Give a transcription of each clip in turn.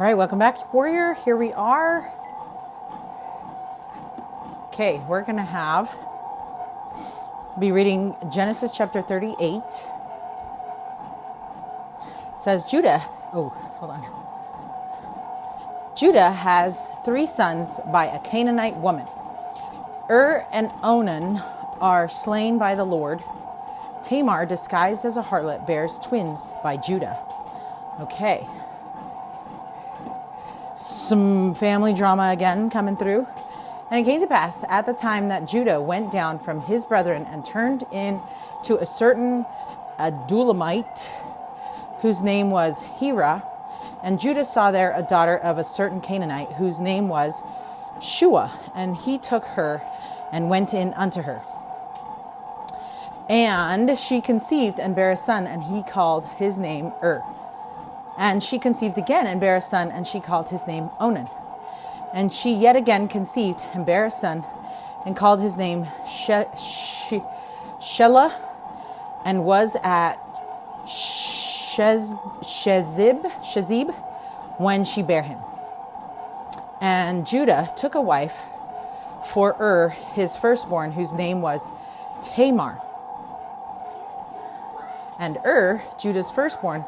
All right, welcome back, warrior. Here we are. Okay, we're going to be reading Genesis chapter 38. It says Judah has 3 sons by a Canaanite woman. And Onan are slain by the Lord. Tamar, disguised as a harlot, bears twins by Judah. Okay. Some family drama again coming through. And it came to pass at the time that Judah went down from his brethren and turned in to a certain Adulamite, whose name was Hira. And Judah saw there a daughter of a certain Canaanite, whose name was Shua. And he took her and went in unto her. And she conceived and bare a son, and he called his name And she conceived again and bare a son, and she called his name Onan. And she yet again conceived and bare a son, and called his name Shelah, and was at Shezib when she bare him. And Judah took a wife for his firstborn, whose name was Tamar. And Judah's firstborn,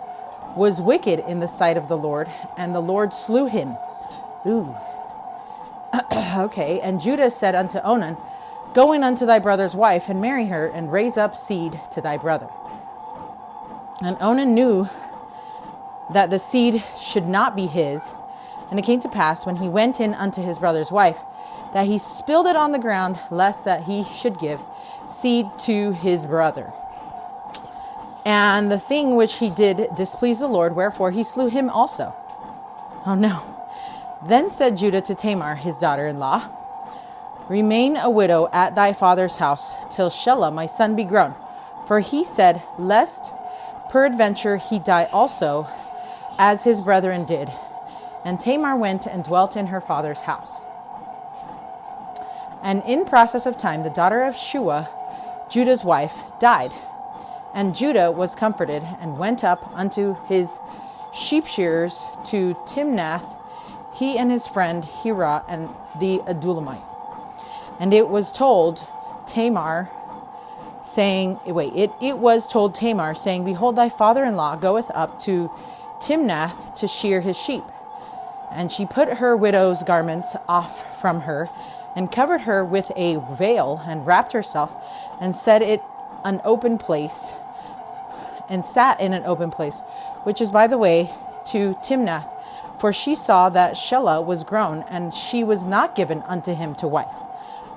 was wicked in the sight of the Lord, and the Lord slew him. Okay, and Judah said unto Onan, Go in unto thy brother's wife, and marry her, and raise up seed to thy brother. And Onan knew that the seed should not be his. And it came to pass, when he went in unto his brother's wife, that he spilled it on the ground, lest that he should give seed to his brother. And the thing which he did displeased the Lord, wherefore he slew him also. Oh no. Then said Judah to Tamar, his daughter-in-law, Remain a widow at thy father's house, till Shelah my son be grown. For he said, Lest peradventure he die also, as his brethren did. And Tamar went and dwelt in her father's house. And in process of time, the daughter of Shua, Judah's wife, died. And Judah was comforted, and went up unto his sheep shearers to Timnath, he and his friend Hira and the Adulamite. And it was told Tamar, saying, Behold, thy father-in-law goeth up to Timnath to shear his sheep. And she put her widow's garments off from her, and covered her with a veil, and wrapped herself, and sat in an open place, which is by the way to Timnath, for she saw that Shelah was grown, and she was not given unto him to wife.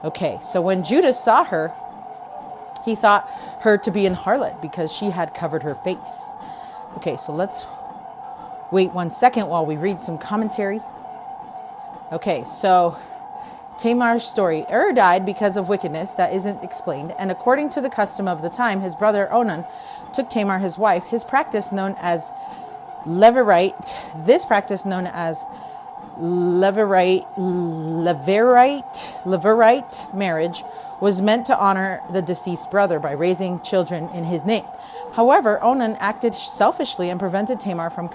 Okay, so when Judah saw her, he thought her to be an harlot, because she had covered her face. Okay, so let's wait 1 second while we read some commentary. Okay, so Tamar's story. Died because of wickedness that isn't explained, and according to the custom of the time, his brother Onan took Tamar his wife. His practice known as Levirate marriage was meant to honor the deceased brother by raising children in his name. However, Onan acted selfishly and prevented Tamar from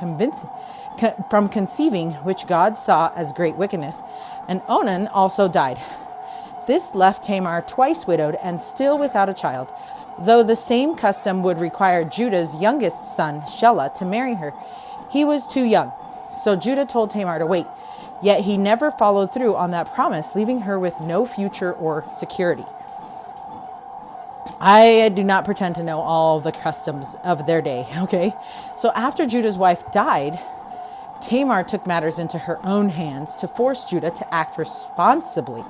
conceiving, which God saw as great wickedness. And Onan also died. This left Tamar twice widowed and still without a child, though the same custom would require Judah's youngest son, Shelah, to marry her. He was too young. So Judah told Tamar to wait, yet he never followed through on that promise, leaving her with no future or security. I do not pretend to know all the customs of their day, okay? So after Judah's wife died, Tamar took matters into her own hands to force Judah to act responsibly.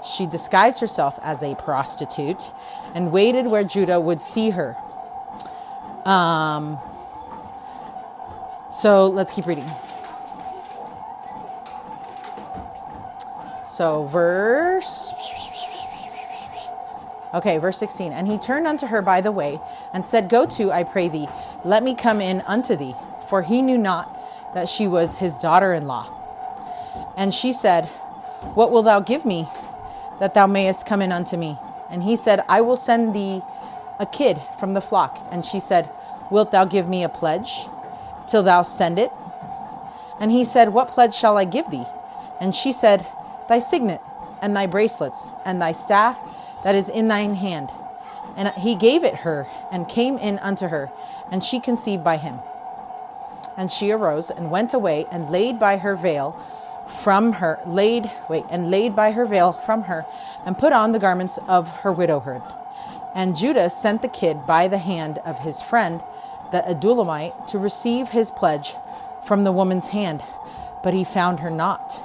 She disguised herself as a prostitute and waited where Judah would see her. So let's keep reading. So verse 16. And he turned unto her by the way, and said, Go to, I pray thee, let me come in unto thee. For he knew not that she was his daughter-in-law. And she said, What wilt thou give me, that thou mayest come in unto me? And he said, I will send thee a kid from the flock. And she said, Wilt thou give me a pledge till thou send it? And he said, what pledge shall I give thee? And she said, thy signet, and thy bracelets, and thy staff that is in thine hand. And he gave it her, and came in unto her, and she conceived by him. And she arose, and went away, and laid by her veil from her, laid by her veil from her, and put on the garments of her widowhood. And Judah sent the kid by the hand of his friend, the Adullamite, to receive his pledge from the woman's hand, but he found her not.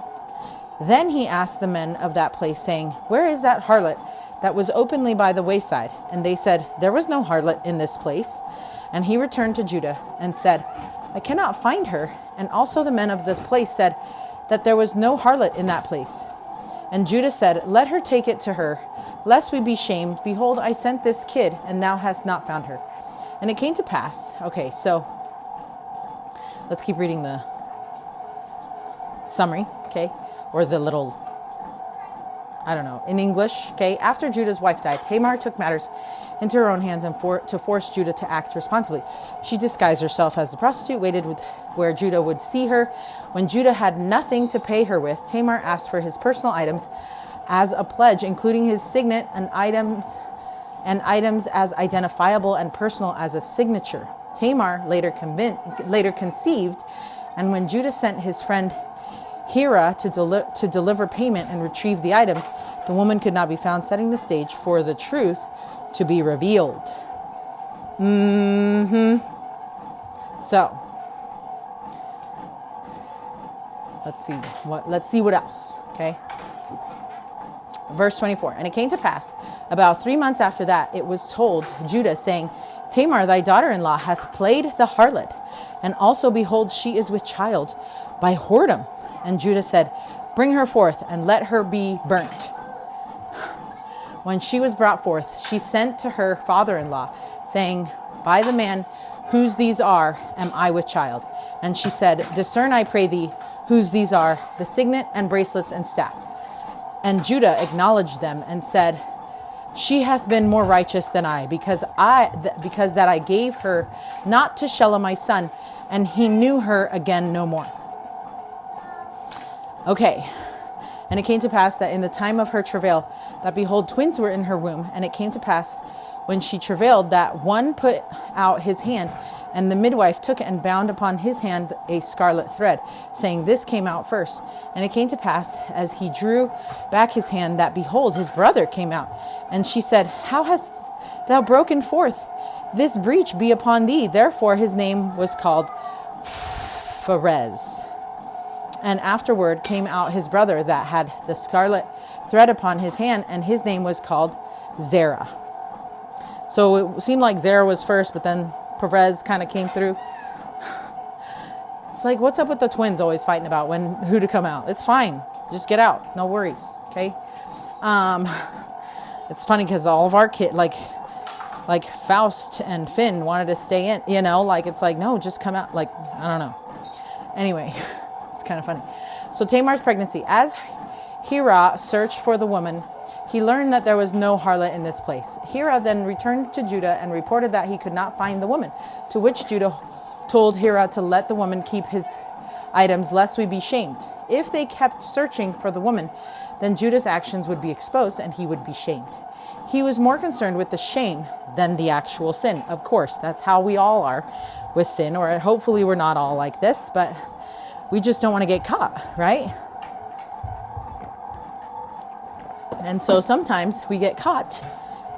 Then he asked the men of that place, saying, where is that harlot that was openly by the wayside? And they said, there was no harlot in this place. And he returned to Judah and said, I cannot find her. And also the men of this place said that there was no harlot in that place. And Judah said, let her take it to her, lest we be shamed. Behold, I sent this kid, and thou hast not found her. And it came to pass. Okay, so let's keep reading the summary, okay? Or the little, I don't know, in English, okay? After Judah's wife died, Tamar took matters into her own hands and to force Judah to act responsibly. She disguised herself as a prostitute, waited where Judah would see her. When Judah had nothing to pay her with, Tamar asked for his personal items as a pledge, including his signet and items as identifiable and personal as a signature. Tamar later conceived, and when Judah sent his friend Hira to deliver payment and retrieve the items, the woman could not be found, setting the stage for the truth to be revealed. So let's see what else. Okay. Verse 24. And it came to pass, about 3 months after that, it was told Judah, saying, Tamar, thy daughter-in-law, hath played the harlot, and also, behold, she is with child by whoredom. And Judah said, bring her forth, and let her be burnt. When she was brought forth, she sent to her father-in-law, saying, by the man whose these are, am I with child. And she said, discern, I pray thee, whose these are, the signet and bracelets and staff. And Judah acknowledged them and said, she hath been more righteous than I, because that I gave her not to Shelah my son, and he knew her again no more. Okay. And it came to pass that in the time of her travail, that behold, twins were in her womb. And it came to pass, when she travailed, that one put out his hand, and the midwife took and bound upon his hand a scarlet thread, saying, this came out first. And it came to pass, as he drew back his hand, that behold, his brother came out. And she said, how hast thou broken forth? This breach be upon thee. Therefore his name was called Pharez. And afterward came out his brother that had the scarlet thread upon his hand, and his name was called Zerah. So it seemed like Zerah was first, but then Perez kind of came through. It's like, what's up with the twins always fighting about who to come out? It's fine. Just get out. No worries. Okay. It's funny because all of our kids, like Faust and Finn wanted to stay in, it's like, no, just come out. Like, I don't know. Anyway, it's kind of funny. So Tamar's pregnancy. As Hira searched for the woman, he learned that there was no harlot in this place. Hira then returned to Judah and reported that he could not find the woman, to which Judah told Hira to let the woman keep his items, lest we be shamed. If they kept searching for the woman, then Judah's actions would be exposed and he would be shamed. He was more concerned with the shame than the actual sin. Of course, that's how we all are with sin, or hopefully we're not all like this, but we just don't want to get caught, right? And so sometimes we get caught,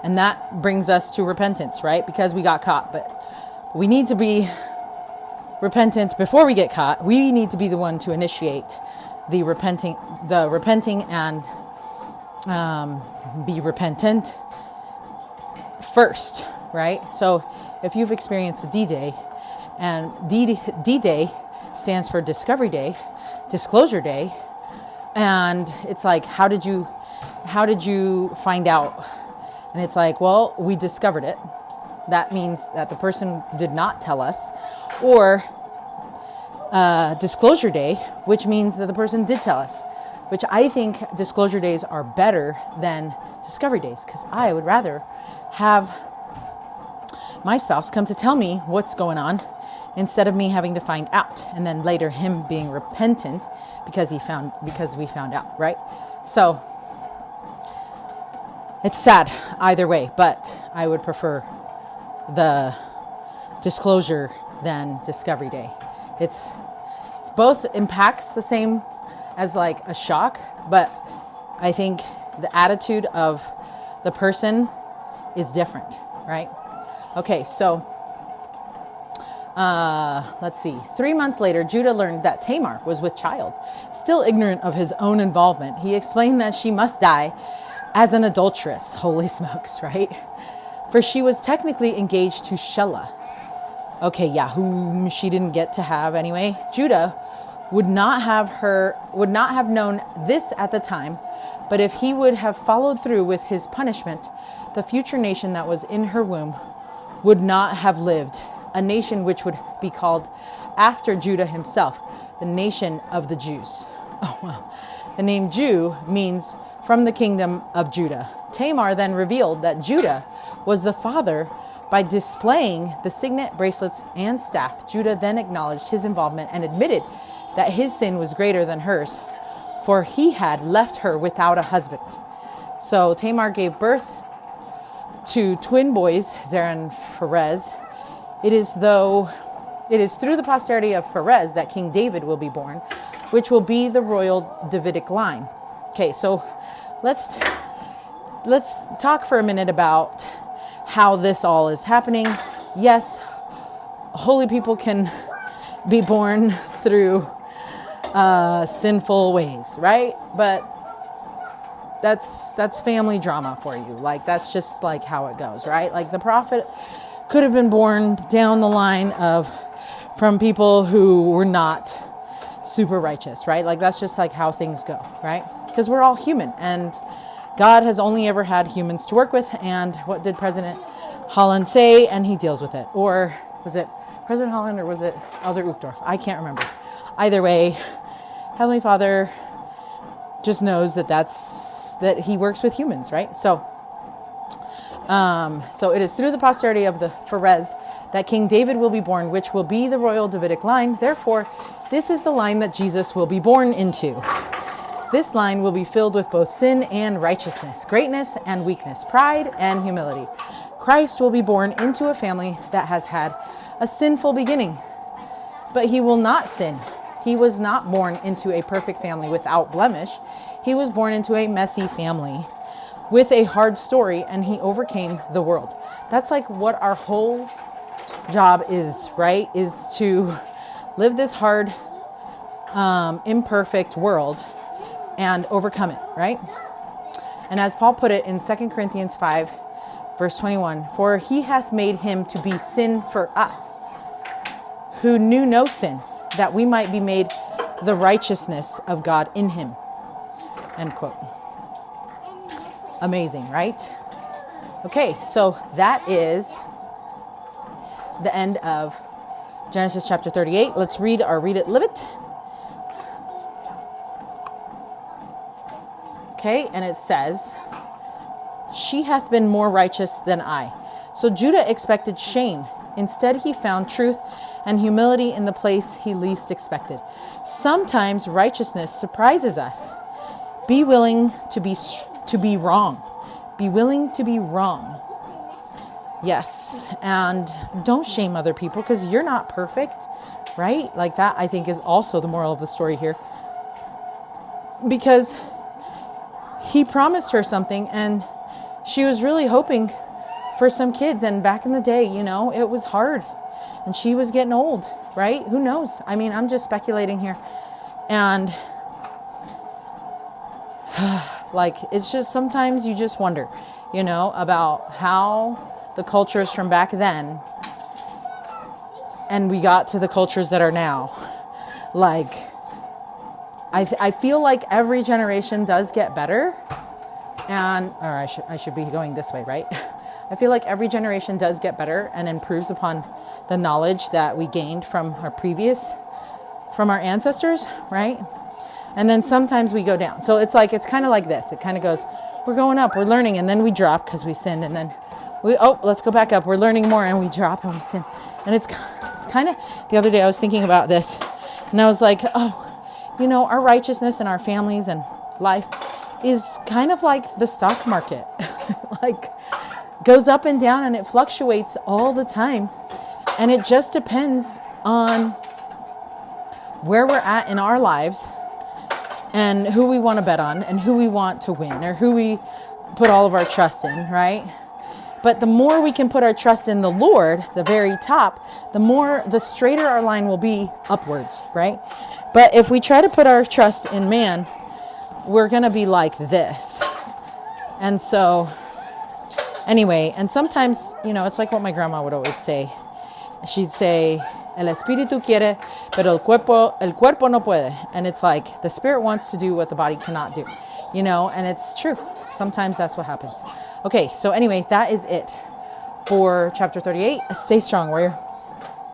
and that brings us to repentance, right? Because we got caught, but we need to be repentant before we get caught. We need to be the one to initiate the repenting and be repentant first, right? So if you've experienced a D-Day, and D-Day stands for Discovery Day, Disclosure Day, and it's like, how did you find out? And it's like, well, we discovered it. That means that the person did not tell us. Or Disclosure Day, which means that the person did tell us, which I think Disclosure Days are better than Discovery Days, because I would rather have my spouse come to tell me what's going on instead of me having to find out. And then later him being repentant because we found out, right? So it's sad either way, but I would prefer the disclosure than discovery day. It's both impacts the same as like a shock, but I think the attitude of the person is different, right? Okay, so let's see. 3 months later, Judah learned that Tamar was with child. Still ignorant of his own involvement, he explained that she must die as an adulteress. Holy smokes, right? For she was technically engaged to Shelah. Okay, yeah, whom she didn't get to have anyway. Judah would not have known this at the time, but if he would have followed through with his punishment, the future nation that was in her womb would not have lived, a nation which would be called after Judah himself, the nation of the Jews. Oh, wow. The name Jew means from the kingdom of Judah. Tamar then revealed that Judah was the father by displaying the signet, bracelets, and staff. Judah then acknowledged his involvement and admitted that his sin was greater than hers, for he had left her without a husband. So Tamar gave birth to twin boys, Zerah and Pharez. It is through the posterity of Pharez that King David will be born, which will be the royal Davidic line. Okay, so let's talk for a minute about how this all is happening. Yes, holy people can be born through sinful ways, right? But that's family drama for you. Like, that's just like how it goes, right? Like, the prophet could have been born down the line from people who were not super righteous, right? Like, that's just like how things go, right? Because we're all human, and God has only ever had humans to work with. And what did President Holland say? And he deals with it. Or was it President Holland or was it Elder Uchtdorf? I can't remember. Either way, Heavenly Father just knows that he works with humans, right? So it is through the posterity of the Pharez that King David will be born, which will be the royal Davidic line. Therefore, this is the line that Jesus will be born into. This line will be filled with both sin and righteousness, greatness and weakness, pride and humility. Christ will be born into a family that has had a sinful beginning, but he will not sin. He was not born into a perfect family without blemish. He was born into a messy family with a hard story, and he overcame the world. That's like what our whole job is, right? Is to live this hard, imperfect world and overcome it, right? And as Paul put it in 2 Corinthians 5, verse 21, for he hath made him to be sin for us, who knew no sin, that we might be made the righteousness of God in him. End quote. Amazing, right? Okay, so that is the end of Genesis chapter 38. Let's read it, live it. Okay, and it says, she hath been more righteous than I. So Judah expected shame. Instead, he found truth and humility in the place he least expected. Sometimes righteousness surprises us. Be willing to be wrong. Be willing to be wrong. Yes, and don't shame other people because you're not perfect, right? Like that, I think, is also the moral of the story here. Because he promised her something, and she was really hoping for some kids. And back in the day, it was hard, and she was getting old, right? Who knows? I mean, I'm just speculating here. And like, it's just sometimes you just wonder, about how the cultures from back then and we got to the cultures that are now. Like, I feel like every generation does get better. I should be going this way, right? I feel like every generation does get better and improves upon the knowledge that we gained from our ancestors, right? And then sometimes we go down. So it's kind of like this. It kind of goes, we're going up, we're learning, and then we drop because we sinned, and then let's go back up. We're learning more, and we drop, and we sin. And it's kind of, the other day I was thinking about this, and I was like, oh, our righteousness in our families and life is kind of like the stock market. Like, goes up and down, and it fluctuates all the time. And it just depends on where we're at in our lives and who we want to bet on and who we want to win or who we put all of our trust in, right? But the more we can put our trust in the Lord, the very top, the straighter our line will be upwards, right? But if we try to put our trust in man, we're going to be like this. And so, anyway, and sometimes, it's like what my grandma would always say. She'd say, el espíritu quiere, pero el cuerpo no puede. And it's like the spirit wants to do what the body cannot do, and it's true. Sometimes that's what happens. Okay, so anyway, that is it for chapter 38. Stay strong, warrior.